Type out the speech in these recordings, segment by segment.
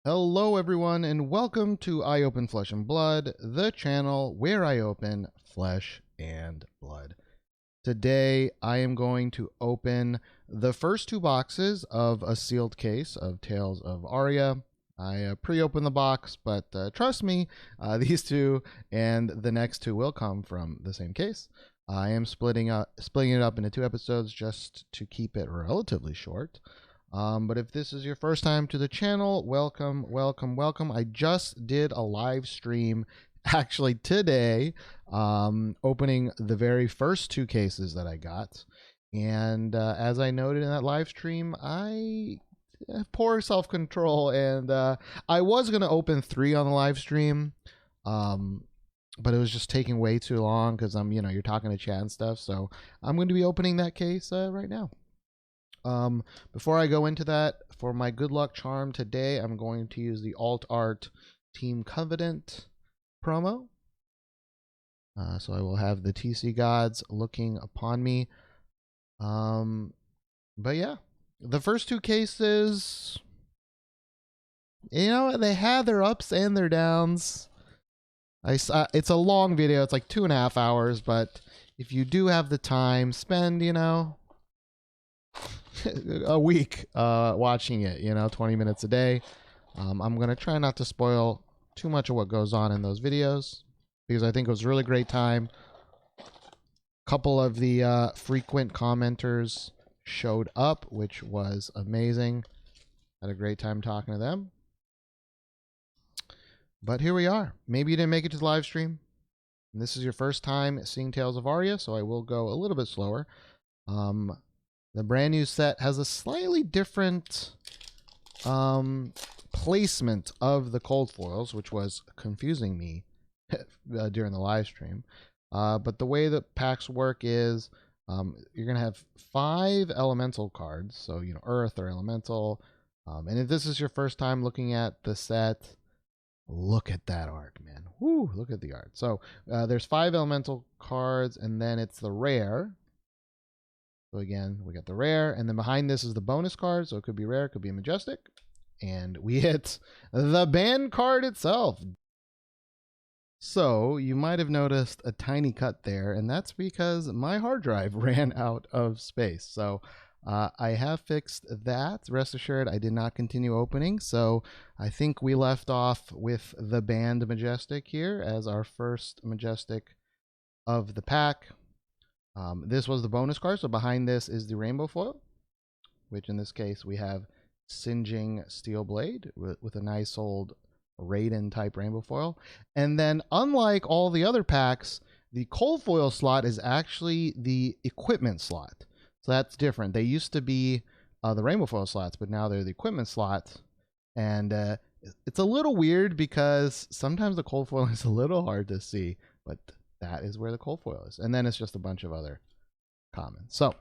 Hello everyone and welcome to I Open Flesh and Blood, the channel where I open flesh and blood. Today I am going to open the first two boxes of a sealed case of Tales of Aria. I pre-opened the box, but trust me, these two and the next two will come from the same case. I am splitting it up into two episodes just to keep it relatively short. But if this is your first time to the channel, welcome, welcome, welcome. I just did a live stream actually today, opening the very first two cases that I got. And as I noted in that live stream, I have poor self-control, and I was going to open three on the live stream, but it was just taking way too long because you're talking to chat and stuff. So I'm going to be opening that case right now. Before I go into that, for my good luck charm today, I'm going to use the Alt Art Team Covenant promo. So I will have the TC gods looking upon me. But yeah, the first two cases, they had their ups and their downs. It's a long video. It's like 2.5 hours, but if you do have the time, spend, a week watching it, 20 minutes a day. I'm going to try not to spoil too much of what goes on in those videos because I think it was a really great time. A couple of the frequent commenters showed up, which was amazing. Had a great time talking to them. But here we are. Maybe you didn't make it to the live stream, and this is your first time seeing Tales of Aria, so I will go a little bit slower. The brand new set has a slightly different placement of the cold foils, which was confusing me during the live stream. But the way that packs work is you're going to have 5 elemental cards, so earth or elemental. And if this is your first time looking at the set, look at that art, man. Woo, look at the art. So there's 5 elemental cards, and then it's the rare. So again, we got the rare, and then behind this is the bonus card, so it could be rare, it could be Majestic. And we hit the band card itself. So you might have noticed a tiny cut there, and that's because my hard drive ran out of space. So I have fixed that. Rest assured, I did not continue opening. So I think we left off with the band Majestic here as our first Majestic of the pack. This was the bonus card, so behind this is the rainbow foil, which in this case we have Singeing Steel Blade with a nice old Raiden type rainbow foil. And then unlike all the other packs, the cold foil slot is actually the equipment slot. So that's different. They used to be the rainbow foil slots, but now they're the equipment slots. And it's a little weird because sometimes the cold foil is a little hard to see, but that is where the cold foil is. And then it's just a bunch of other commons. So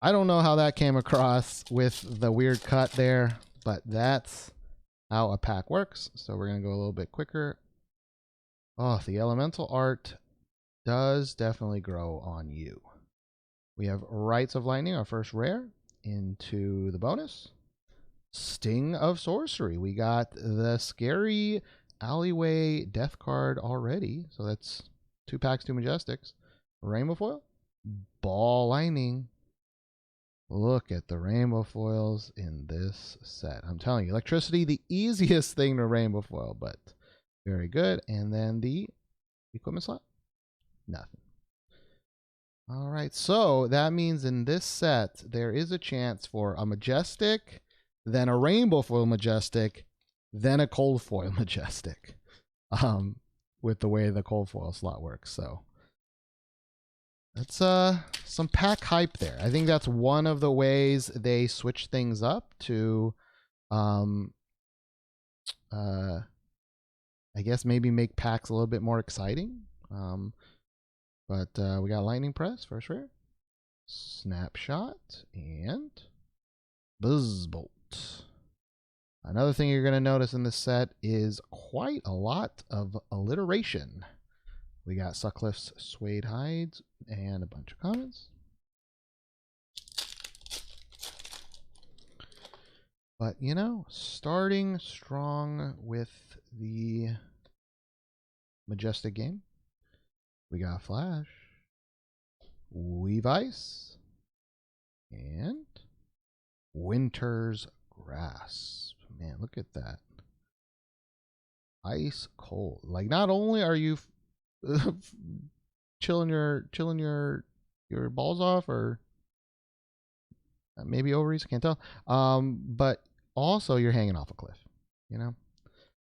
I don't know how that came across with the weird cut there, but that's how a pack works. So we're going to go a little bit quicker. Oh, the elemental art does definitely grow on you. We have Rites of Lightning, our first rare, into the bonus. Sting of Sorcery. We got the scary alleyway death card already, so that's 2 packs, 2 Majestics. Rainbow foil, ball lightning. Look at the rainbow foils in this set. I'm telling you, electricity, the easiest thing to rainbow foil, but very good. And then the equipment slot, nothing. All right, so that means in this set there is a chance for a Majestic, then a rainbow foil Majestic, then a cold foil Majestic, with the way the cold foil slot works. So that's some pack hype there. I think that's one of the ways they switch things up to I guess maybe make packs a little bit more exciting. But we got Lightning Press, first rare, Snapshot, and Buzzbolt. Another thing you're going to notice in this set is quite a lot of alliteration. We got Sutcliffe's Suede Hides and a bunch of commons. But, you know, starting strong with the Majestic game. We got Flash, Weave Ice, and Winter's Grasp. Man, look at that. Ice cold. Like, not only are you chilling your balls off, or maybe ovaries, I can't tell. But also you're hanging off a cliff, you know?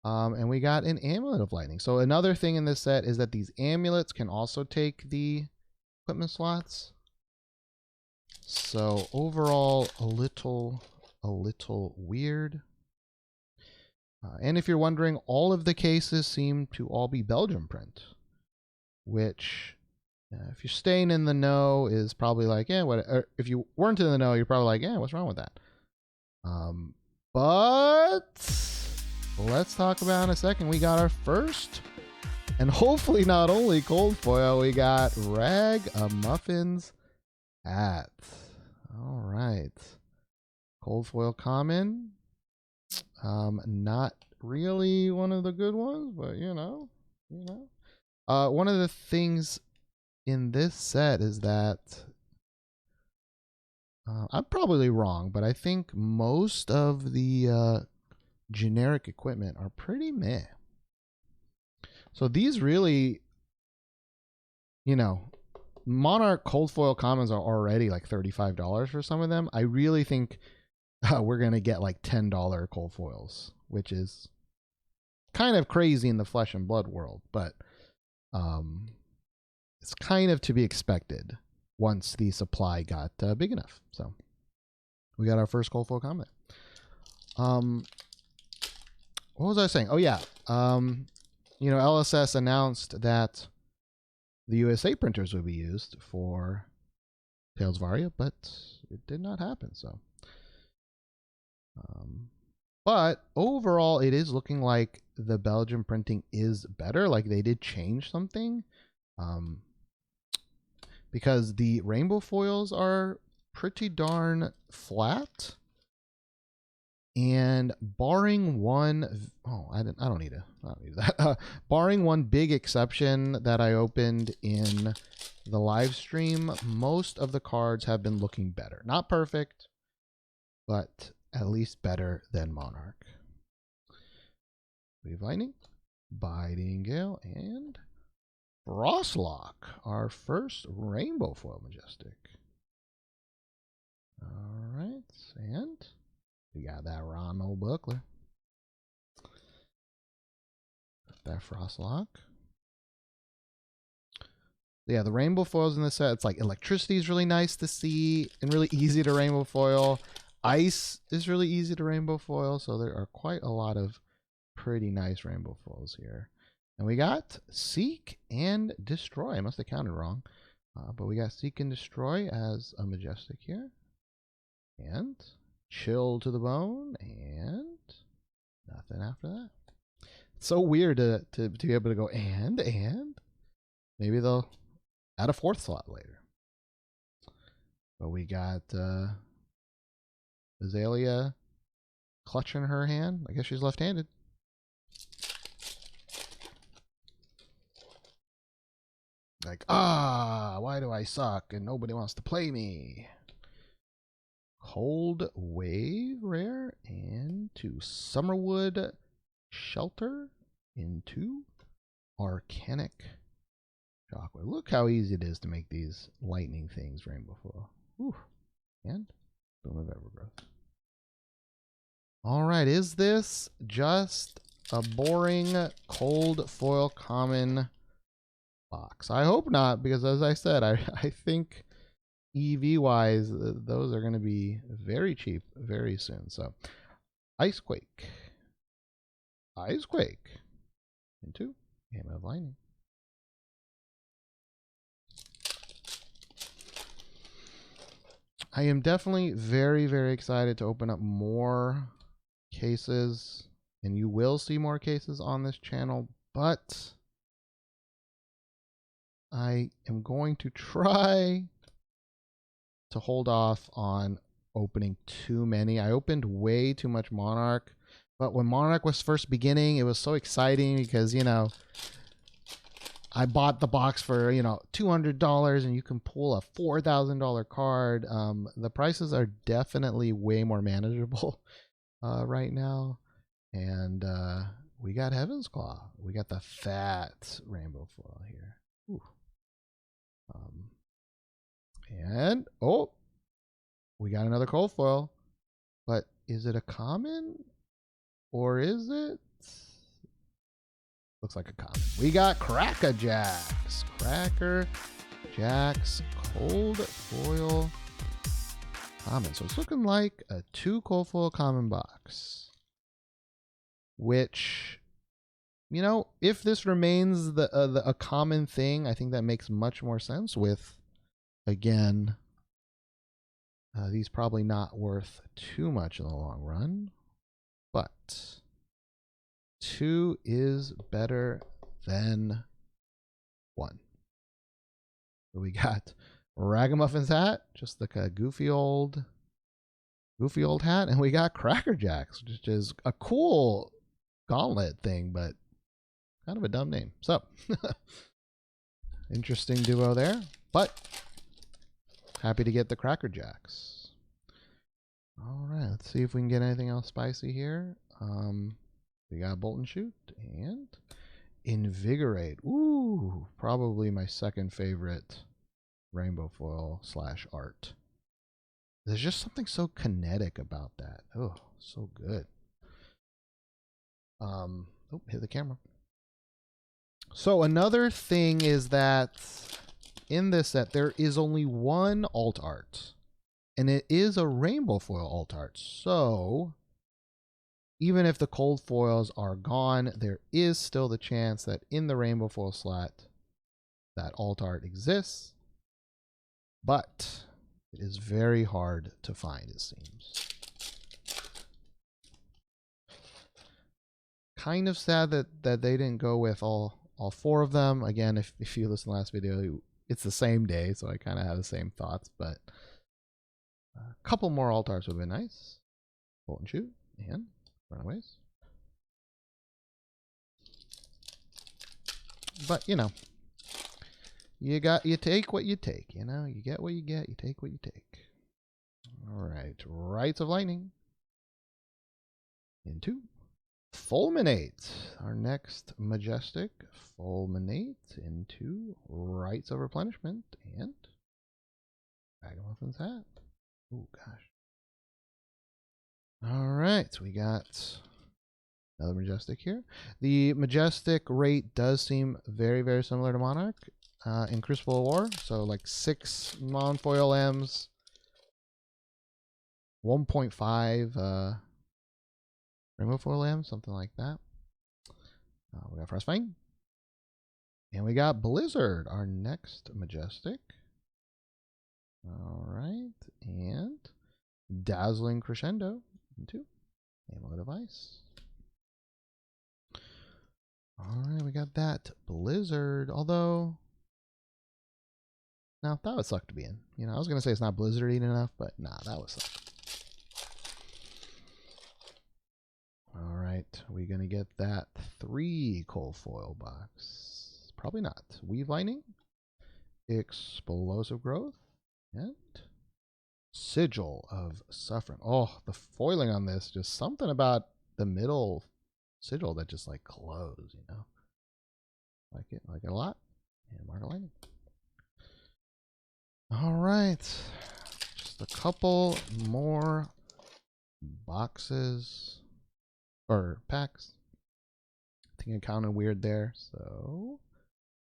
And we got an Amulet of Lightning. So another thing in this set is that these amulets can also take the equipment slots. So overall, a little weird. And if you're wondering, all of the cases seem to all be Belgium print, which, if you're staying in the know, is probably like, yeah, what? Or if you weren't in the know, you're probably like, yeah, what's wrong with that? But let's talk about in a second. We got our first, and hopefully not only cold foil, we got Rag-a-Muffin's hat. All right, cold foil common. Not really one of the good ones, but you know. One of the things in this set is that I'm probably wrong, but I think most of the generic equipment are pretty meh. So these really, you know, Monarch cold foil commons are already like $35 for some of them. I really think we're going to get like $10 cold foils, which is kind of crazy in the Flesh and Blood world, but it's kind of to be expected once the supply got big enough. So we got our first cold foil comment. What was I saying? Oh yeah. You know, LSS announced that the USA printers would be used for Tales of Aria, but it did not happen. So, but overall, it is looking like the Belgium printing is better. Like they did change something. Because the rainbow foils are pretty darn flat, and barring one, I don't need that. Barring one big exception that I opened in the live stream, most of the cards have been looking better. Not perfect, but at least better than Monarch. We have Lightning, Biting Gale, and Frostlock, our first rainbow foil Majestic. All right, and we got that Ronald Buckler. That Frostlock. Yeah, the rainbow foils in this set, it's like electricity is really nice to see and really easy to rainbow foil. Ice is really easy to rainbow foil, so there are quite a lot of pretty nice rainbow foils here. And we got Seek and Destroy. I must have counted wrong. But we got Seek and Destroy as a Majestic here. And Chill to the Bone. And nothing after that. It's so weird to be able to go and. Maybe they'll add a fourth slot later. But we got Azalea clutching her hand. I guess she's left-handed. Like, why do I suck and nobody wants to play me? Cold Wave rare into Summerwood Shelter into Arcanic Shockwave. Look how easy it is to make these lightning things rainbow foil. Ooh. And Boom of Evergrowth. All right, is this just a boring cold foil common box? I hope not, because as I said, I think EV wise, those are going to be very cheap very soon. So Icequake into Hammer of Lightning. I am definitely very, very excited to open up more cases, and you will see more cases on this channel, but I am going to try to hold off on opening too many. I opened way too much Monarch, but when Monarch was first beginning, it was so exciting because, you know, I bought the box for, you know, $200 and you can pull a $4,000 card. The prices are definitely way more manageable right now. And we got Heaven's Claw. We got the fat rainbow foil here. Ooh. And, oh, we got another cold foil. But is it a common? Or is it? Looks like a common. We got Cracker Jacks. Cracker Jacks cold foil common. So it's looking like a 2 cold foil common box. Which, you know, if this remains a common thing, I think that makes much more sense with, again, these probably not worth too much in the long run. But 2 is better than 1. We got Ragamuffin's hat, just like a goofy old hat, and we got Cracker Jacks, which is a cool gauntlet thing, but kind of a dumb name. So interesting duo there, but happy to get the Cracker Jacks. All right, let's see if we can get anything else spicy here. We got Bolt and Shoot and Invigorate. Ooh, probably my second favorite rainbow foil / art. There's just something so kinetic about that. Oh, so good. Oh, hit the camera. So another thing is that in this set there is only one alt art, and it is a rainbow foil alt art. So even if the cold foils are gone, there is still the chance that in the rainbow foil slot that alt art exists, but it is very hard to find, it seems. Kind of sad that they didn't go with all 4 of them. Again, if you listen to the last video, it's the same day, so I kind of have the same thoughts, but a couple more alt arts would have been nice. Bolt and Shoot and Runaways. But, you know, you take what you take, you know, you get what you get, you take what you take. All right, Rites of Lightning into Fulminate. Our next Majestic, Fulminate into Rites of Replenishment and Ragamuffin's hat. Oh gosh. All right, we got another Majestic here. The Majestic rate does seem very, very similar to Monarch in Crucible of War. So like 6 non-foil M's, 1.5 rainbow foil M's, something like that. We got Frostfang. And we got Blizzard, our next Majestic. All right, and Dazzling Crescendo into Amulet of Ice. All right, we got that Blizzard, although, no, that would suck to be in. You know, I was going to say it's not blizzardy enough, but nah, that would suck. All right, we're going to get that 3 cold foil box. Probably not. Weave Lightning, Explosive Growth, and Sigil of Suffering. Oh, the foiling on this, just something about the middle sigil that just like glows, you know. Like it a lot. And Mark of Lightning. All right, just a couple more boxes or packs. I think I counted weird there, so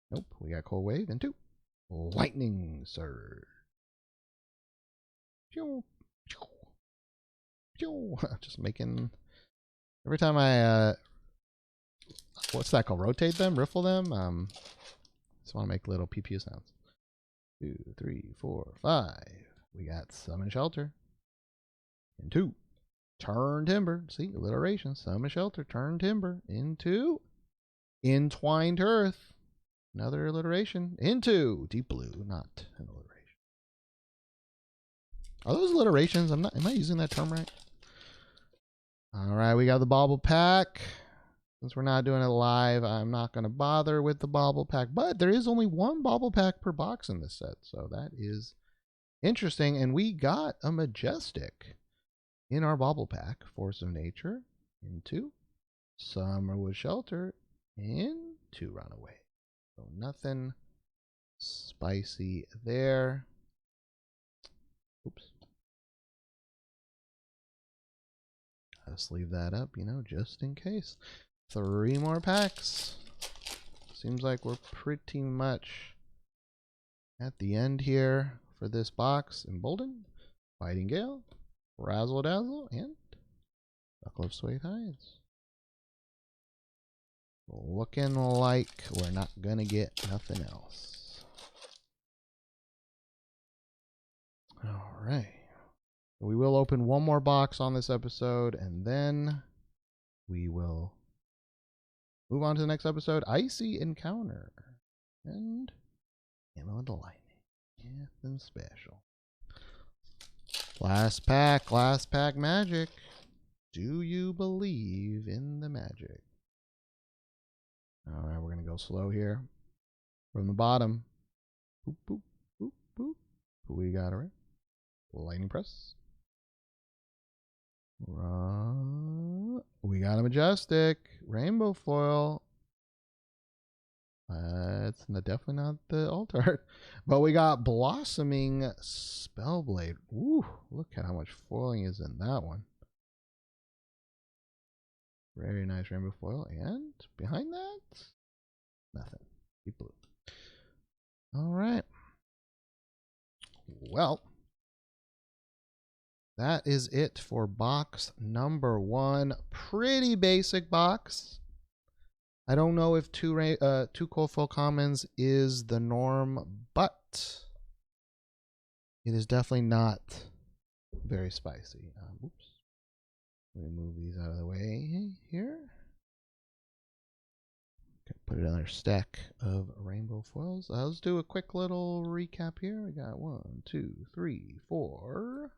nope. We got Cold Wave into Lightning Surge. Just making every time I what's that called? Rotate them, riffle them. Just want to make little PPU sounds. 2, 3, 4, 5. We got Summon Shelter. And 2. Turn Timber. See, alliteration. Summon Shelter. Turn Timber into Entwined Earth. Another alliteration. Into Deep Blue. Not an alliteration. Are those alliterations? Am I using that term right? All right, we got the bauble pack. Since we're not doing it live, I'm not going to bother with the bauble pack. But there is only one bauble pack per box in this set, so that is interesting. And we got a Majestic in our bauble pack. Force of Nature into Summerwood Shelter into Runaway. So nothing spicy there. Oops. Let's leave that up, just in case. 3 more packs. Seems like we're pretty much at the end here for this box. Embolden, Fighting Gale, Razzle Dazzle, and Buckle of Suede Hides. Looking like we're not gonna get nothing else. All right. We will open one more box on this episode, and then we will move on to the next episode. Icy Encounter and Ammo of the Lightning. Nothing special. Last pack magic. Do you believe in the magic? All right, we're going to go slow here. From the bottom. Boop, boop, boop, boop. Who we got, all right? Lightning Press. We got a Majestic. Rainbow Foil. It's definitely not the alt art. But we got Blossoming Spellblade. Ooh, look at how much foiling is in that one. Very nice rainbow foil. And behind that, nothing. Deep blue. All right. Well, that is it for box number 1. Pretty basic box. I don't know if two cold foil commons is the norm, but it is definitely not very spicy. Oops. Let me move these out of the way here. Okay, put another stack of rainbow foils. Let's do a quick little recap here. We got 1, 2, 3, 4,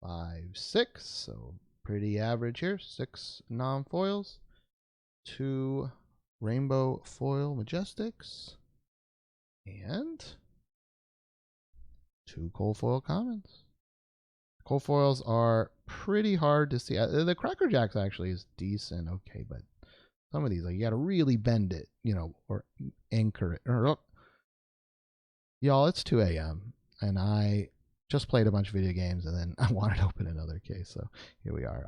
5, 6. So pretty average here. 6 non-foils. 2 rainbow foil Majestics. And 2 cold foil commons. Cold foils are pretty hard to see. The Cracker Jacks actually is decent, okay, but some of these, like, you got to really bend it, or anchor it. Y'all, it's 2 a.m. and I just played a bunch of video games, and then I wanted to open another case, so here we are.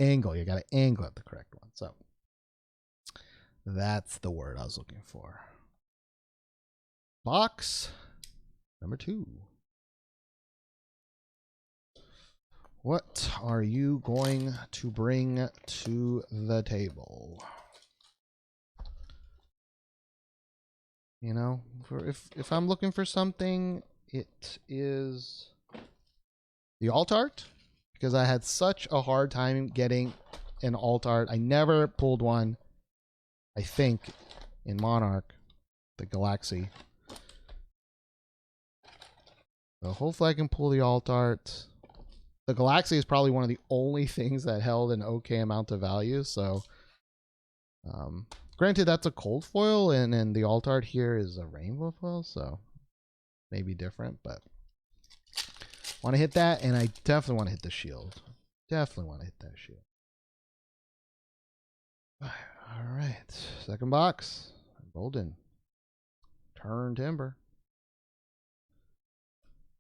Angle, you got to angle at the correct one. So that's the word I was looking for. Box number 2. What are you going to bring to the table? If I'm looking for something, it is the alt art, because I had such a hard time getting an alt art. I never pulled one, I think, in Monarch, the Galaxy. So hopefully I can pull the alt art. The Galaxy is probably one of the only things that held an okay amount of value. So, granted, that's a cold foil, and the alt art here is a rainbow foil, so maybe different. But want to hit that, and I definitely want to hit the shield. Definitely want to hit that shield. All right, second box, Golden Turn Timber,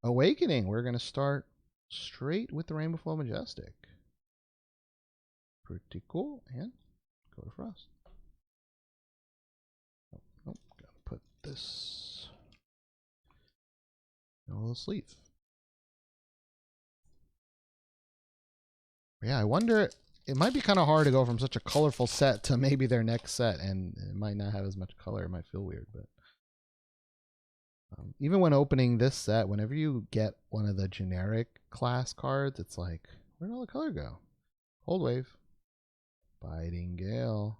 Awakening. We're gonna start straight with the Rainbow Flow Majestic. Pretty cool. And go to Frost. Oh, gotta put this in a little sleeve. Yeah, I wonder, it might be kind of hard to go from such a colorful set to maybe their next set, and it might not have as much color. It might feel weird, but even when opening this set, whenever you get one of the generic class cards, it's like, where'd all the color go? Cold Wave, Biting Gale.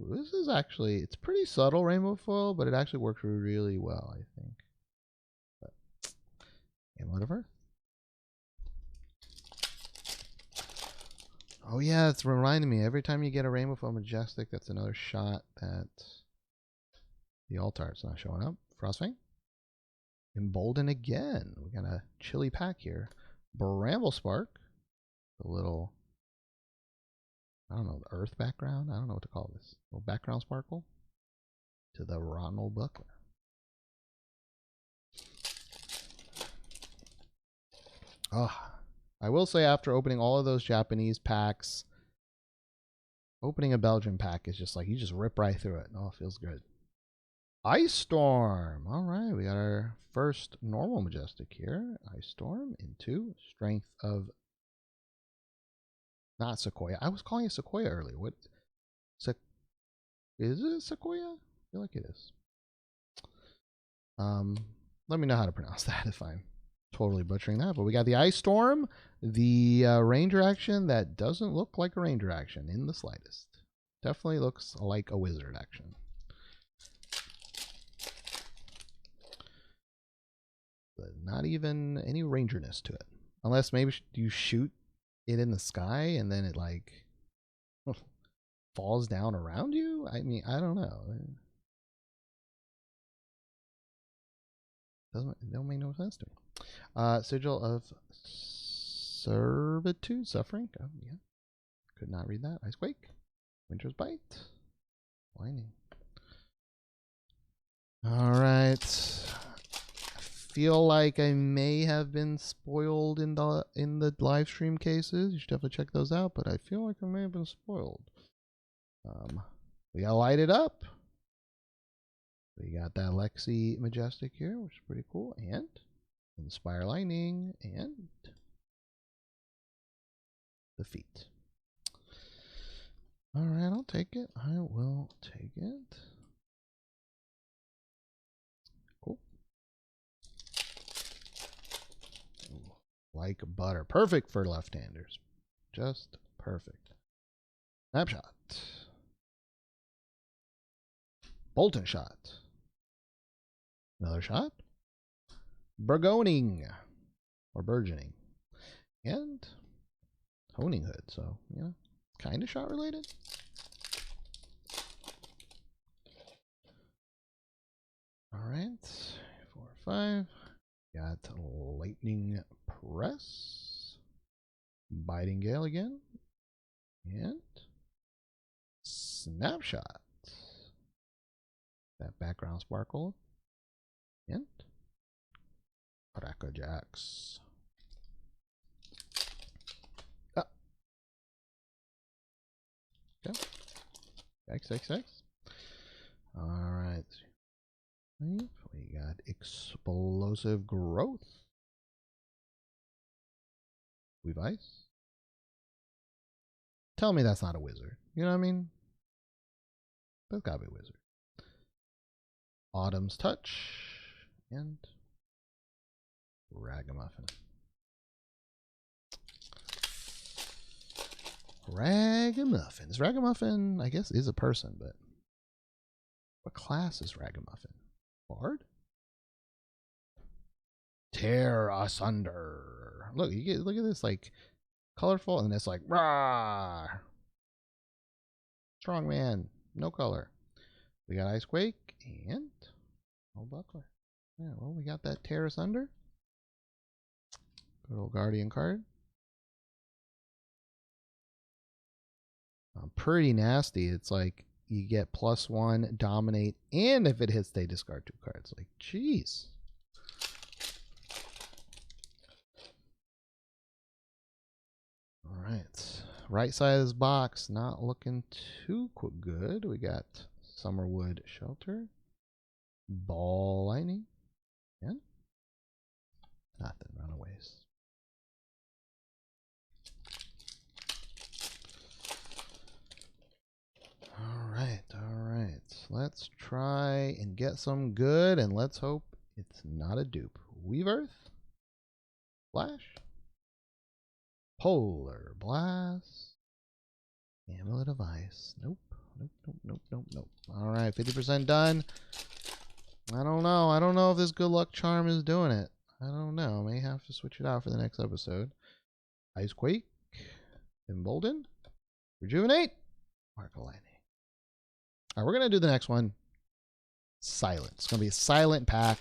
This is actually, it's pretty subtle rainbow foil, but it actually works really well, I think. But Amulet of Earth. Oh yeah, it's reminding me. Every time you get a Rainbow Foam Majestic, that's another shot that the altar's not showing up. Frostfang. Embolden again. We got a chilly pack here. Bramble Spark. A little, I don't know, the earth background. I don't know what to call this. A little background sparkle. To the rotten old buckler. Oh, I will say after opening all of those Japanese packs, opening a Belgian pack is just like, you just rip right through it. Oh, it feels good. Ice Storm. All right, we got our first normal Majestic here. Ice Storm into Strength of, not Sequoia. I was calling it Sequoia earlier. What? Is it Sequoia? I feel like it is. Let me know how to pronounce that if I'm totally butchering that. But we got the Ice Storm, the Ranger action that doesn't look like a Ranger action in the slightest. Definitely looks like a Wizard action. But not even any Rangerness to it. Unless maybe you shoot it in the sky and then it like falls down around you? I mean, I don't know. It don't make no sense to me. Sigil of Servitude, Suffering. Oh, yeah. Could not read that. Icequake. Winter's Bite. Lightning. Alright. I feel like I may have been spoiled in the live stream cases. You should definitely check those out, but I feel like I may have been spoiled. We gotta light it up. We got that Lexi Majestic here, which is pretty cool. And Inspire Lightning and the feet. Alright, I'll take it. I will take it. Cool. Ooh, like butter. Perfect for left-handers. Just perfect. Snapshot. Bolton Shot. Another shot. Burgoning. Or burgeoning. And Honing Hood. So, you know, kind of shot related. Alright. 4, 5. Got Lightning Press. Biting Gale again. And Snapshot. That background sparkle. And Crackerjacks. Ah. Okay. X. Alright. We got Explosive Growth. We've Ice. Tell me that's not a wizard. You know what I mean? That's gotta be a wizard. Autumn's Touch and Ragamuffin. Ragamuffin. Is Ragamuffin, I guess, is a person, but what class is Ragamuffin? Bard? Tear Asunder. Look, look at this, like colorful, and it's like rah. Strong man, no color. We got Icequake and old Buckler. Yeah, well, we got that Tear Asunder. Good old Guardian card. Pretty nasty. It's like you get +1, dominate, and if it hits, they discard 2 cards. Like, jeez. All right. Right side of this box, not looking too good. We got Summerwood Shelter, Ball Lightning, and nothing. Runaways. All right. Let's try and get some good, and let's hope it's not a dupe. Weave Earth, Flash, Polar Blast, Amulet of Ice. Nope. All right, 50% done. I don't know if this Good Luck Charm is doing it. I don't know. May have to switch it out for the next episode. Ice Quake, Embolden, Rejuvenate, Mark of Lightning. All right, we're going to do the next one. Silent. It's going to be a silent pack.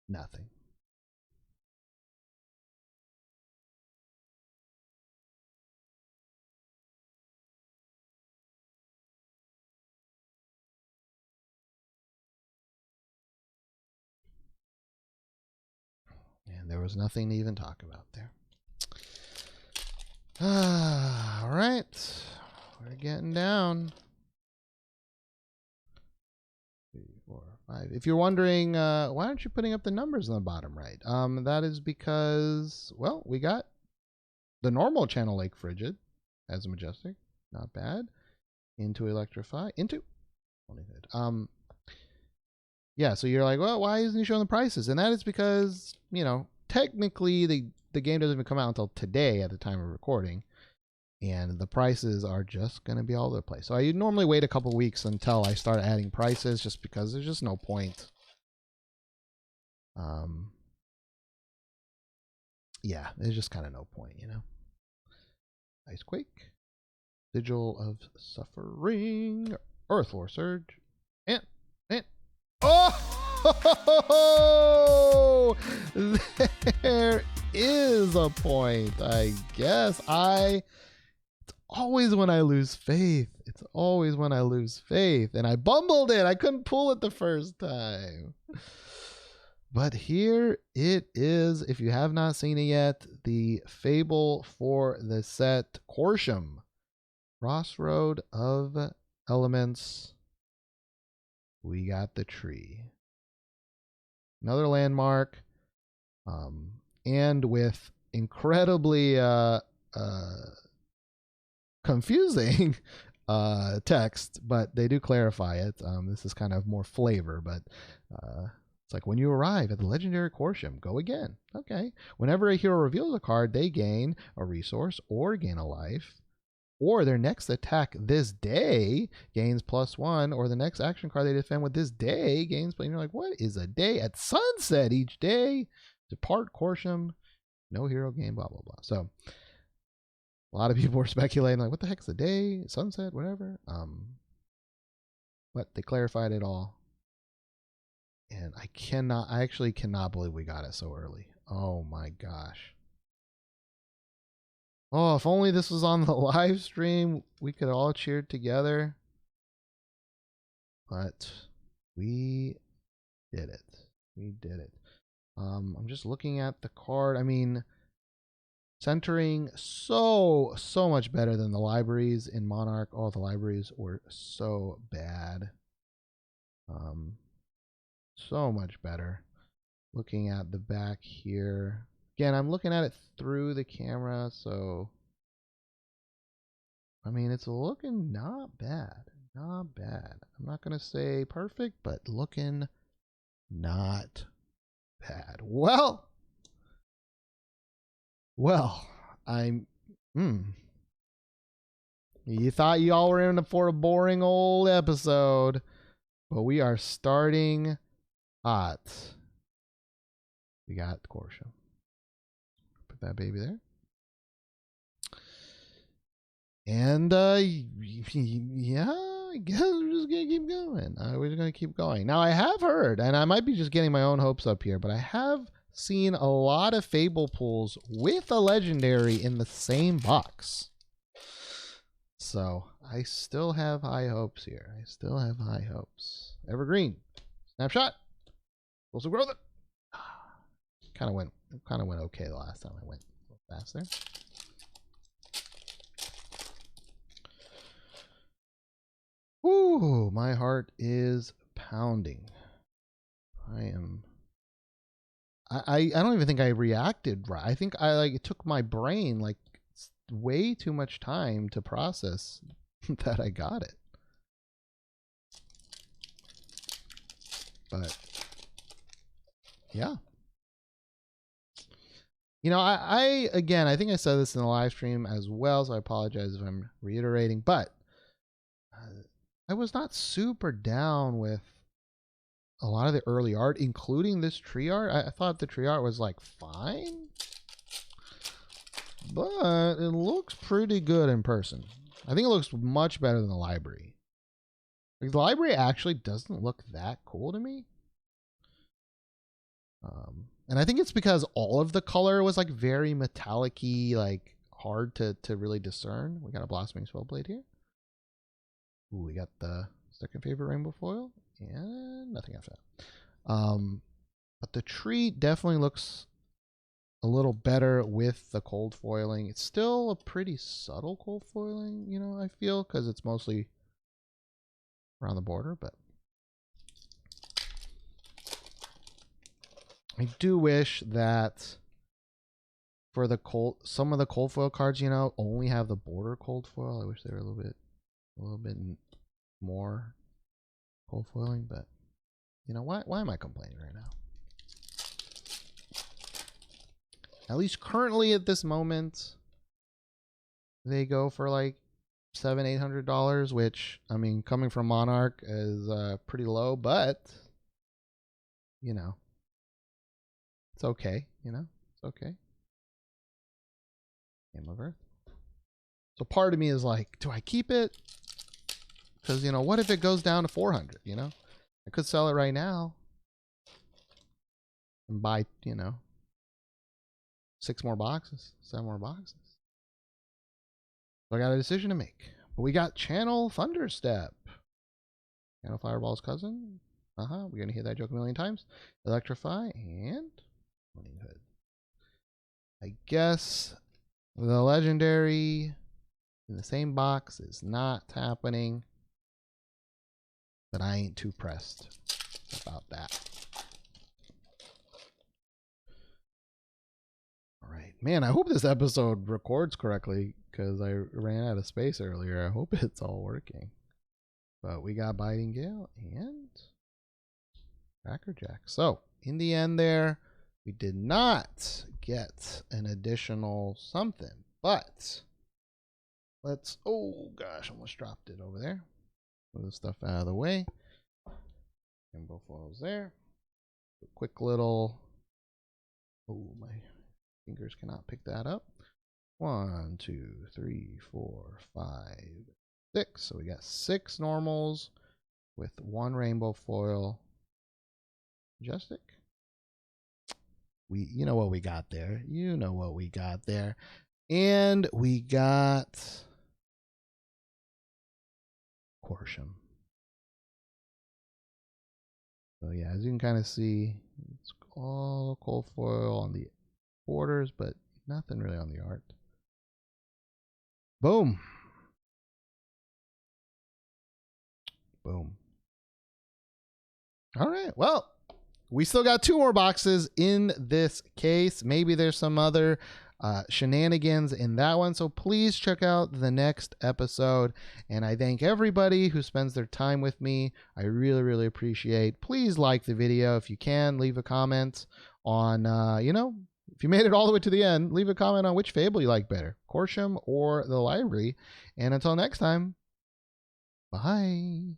Nothing. And there was nothing to even talk about there. All right. We're getting down. 3, 4, 5. If you're wondering, why aren't you putting up the numbers on the bottom right? That is because, well, we got the normal Channel Lake Frigid as a Majestic. Not bad. Into Electrify. Into. Only good. Yeah, so you're like, well, why isn't he showing the prices? And that is because, you know, technically the game doesn't even come out until today at the time of recording. And the prices are just going to be all over the place. So I normally wait a couple weeks until I start adding prices just because there's just no point. Yeah, there's just kind of no point, you know. Icequake. Sigil of Suffering. Earthlore Surge. And. Oh! There is a point, I guess. It's always when I lose faith. It's always when I lose faith. And I bumbled it. I couldn't pull it the first time. But here it is. If you have not seen it yet, the Fable for the set Corsum Crossroad of Elements. We got the tree. Another landmark. And with incredibly confusing text, but they do clarify it. This is kind of more flavor, but it's like when you arrive at the legendary Corsum, go again. Okay. Whenever a hero reveals a card, they gain a resource or gain a life. Or their next attack this day gains +1, or the next action card they defend with this day gains. And you're like, what is a day? At sunset each day, depart Corsum, no hero gain, blah, blah, blah. So a lot of people were speculating, like, what the heck's a day? Sunset, whatever. But they clarified it all. And I actually cannot believe we got it so early. Oh my gosh. Oh, if only this was on the live stream, we could all cheer together. But we did it. We did it. I'm just looking at the card. I mean, centering so much better than the libraries in Monarch. Oh, the libraries were so bad. So much better. Looking at the back here. Again, I'm looking at it through the camera, so I mean, it's looking not bad. Not bad. I'm not going to say perfect, but looking not bad. Well, I'm you thought y'all were in for a boring old episode, but we are starting hot. We got Corsum. Put that baby there. And yeah, I guess we're just gonna keep going. We're just gonna keep going. Now I have heard, and I might be just getting my own hopes up here, but I have seen a lot of Fable pulls with a legendary in the same box. So I still have high hopes here. I still have high hopes. Evergreen, snapshot, Corsum Crossroad. Kind of went okay the last time I went a little fast there. Ooh, my heart is pounding. I don't even think I reacted right. I think it took my brain like way too much time to process that I got it. But yeah. You know, I again, I think I said this in the live stream as well, so I apologize if I'm reiterating, but I was not super down with a lot of the early art, including this tree art. I thought the tree art was like fine, but it looks pretty good in person. I think it looks much better than the library. Like, the library actually doesn't look that cool to me. And I think it's because all of the color was like very metallic-y, like hard to really discern. We got a blossoming spellblade here. Ooh, we got the second favorite rainbow foil, and nothing after that. But the tree definitely looks a little better with the cold foiling. It's still a pretty subtle cold foiling, you know, I feel, because it's mostly around the border, but I do wish that for the some of the cold foil cards, you know, only have the border cold foil. I wish they were a little bit more cold foiling, but you know, why am I complaining right now? At least currently at this moment, they go for like $700-800, which, I mean, coming from Monarch is pretty low, but you know, it's okay, you know, it's okay. Game of Earth. So part of me is like, do I keep it? Because, you know, what if it goes down to 400, you know? I could sell it right now and buy, you know, 6 more boxes, 7 more boxes. So I got a decision to make. But we got Channel Thunderstep. Channel Fireball's cousin. We're going to hear that joke a million times. Electrify and Morning Hood. I guess the legendary in the same box is not happening. But I ain't too pressed about that. All right. Man, I hope this episode records correctly because I ran out of space earlier. I hope it's all working. But we got Biting Gale and Crackerjack. So, in the end there, we did not get an additional something. But let's... Oh, gosh, almost dropped it over there. Move the stuff out of the way. Rainbow foils there. A quick little... Oh, my fingers cannot pick that up. 1, 2, 3, 4, 5, 6. So we got 6 normals with 1 rainbow foil. Majestic. You know what we got there. You know what we got there. And we got Corsum. So yeah, as you can kind of see, it's all cold foil on the borders, but nothing really on the art. Boom. Boom. All right. Well, we still got 2 more boxes in this case. Maybe there's some other shenanigans in that one. So please check out the next episode. And I thank everybody who spends their time with me. I really, really appreciate. Please like the video if you can. Leave a comment on, you know, if you made it all the way to the end, leave a comment on which fable you like better, Corsum or the library. And until next time, bye.